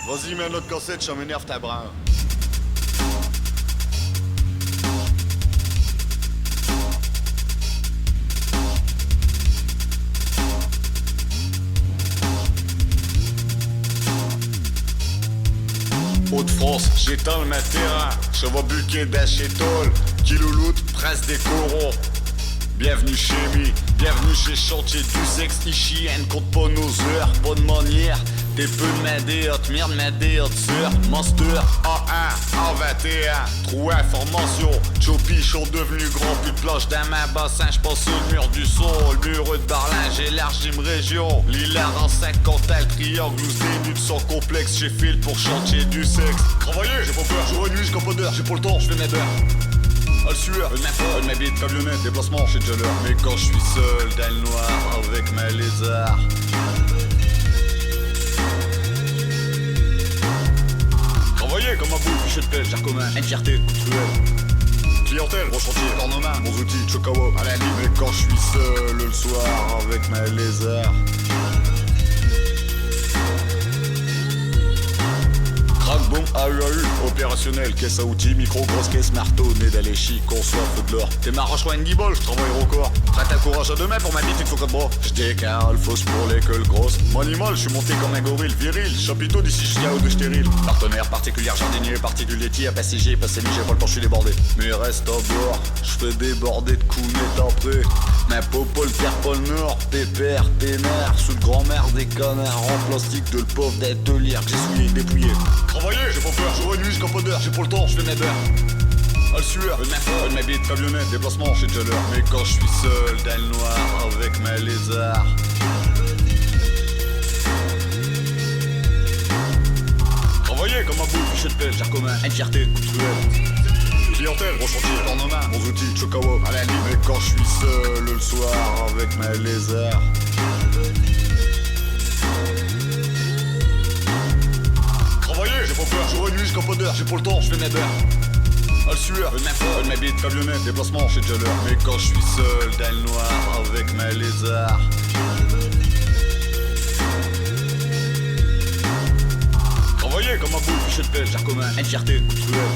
Vas-y, mets un autre cassette, ça m'énerve ta brin. Hauts-de-France, j'étale ma terrain. Je vois bulquer d'achétol. Kilouloute, presse des corons. Bienvenue chez Mi, bienvenue chez Chantier du Sexe. Hygiène, compte pas nos heures, bonne manière. T'es peu de m'aider, hot merde, m'aider, hot sœur. Monster, A1, A21. Trou information, Chopichon devenu grand. Plus de plage dans ma bassin, j'passe au mur du son. Le mur de Berlin, j'élargis ma région. Lillard en 50, le triangle, loose des nudes sans complexe. J'ai fil pour Chantier du Sexe. Travailler, j'ai pas peur, jour et nuit, j'campe pas d'heure. J'ai pas le temps, j'fais mes beurres. Oh le sueur, elle m'habite, camionnette, déplacement, j'ai déjà l'heure. Mais quand je suis seul dans le noir avec ma lézard. Travailler comme un bout, fichier de pêche, j'ai commun, entièreté, cruel. Clientèle, gros chantier, ornement, bons outils, chokawa, à la ligne. Mais quand je suis seul le soir avec ma lézard. Crack-boom, AUAU, opérationnel, caisse à outils, micro, grosse caisse, marteau, nez d'aléchi, conçoit, feu de l'or. T'es marroche, une guibole, j'travaille au corps. Prête à courage à demain pour ma bite, il faut que de bras. J'décale, fausse pour les queues grosses. Mon animal, j'suis monté comme un gorille, viril. Chapiteau d'ici jusqu'à haut de stérile. Partenaire, particulière, jardinier, particulier, tir, passager, passé j'ai pas le temps, j'suis débordé. Mais reste à bord, j'fais déborder de coups net après. Ma popo, le père Paul Nord, pépère, peinard, sous le grand-mère des canards en plastique de le pauvre d'atelier que j'ai souillé, dépouillé. Travailler, j'ai pas peur, jour et nuit, j'campe pas d'heure, j'ai pas le temps, j'fais mes beurres. Oh le sueur, elle m'habite, camionnette, déplacement, j'ai déjà l'heure. Mais quand je suis seul dans le noir avec ma lézard. Travailler comme un bout, fichier de pêche, j'ai commun, entièreté, cruel. Clientèle, gros chantier, ornement, bons outils, chokawa, à la ligne. Mais quand je suis seul le soir avec ma lézard. Travailler, j'ai pas peur, jour et nuit, j'campe pas d'heure, j'ai pas le temps, j'fais mes beurres. Oh le sueur, elle m'habite, camionnette, déplacement, j'ai déjà l'heure. Mais quand je suis seul dans le noir avec ma lézard. Travailler comme un bout, fichier de pêche, j'ai commun, entièreté, cruel.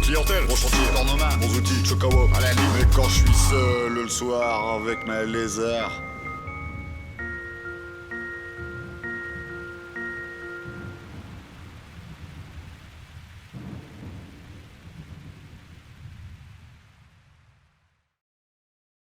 Clientèle, gros chantier, ornement, bons outils, chokawa, à la ligne. Mais quand je suis seul le soir avec ma lézard.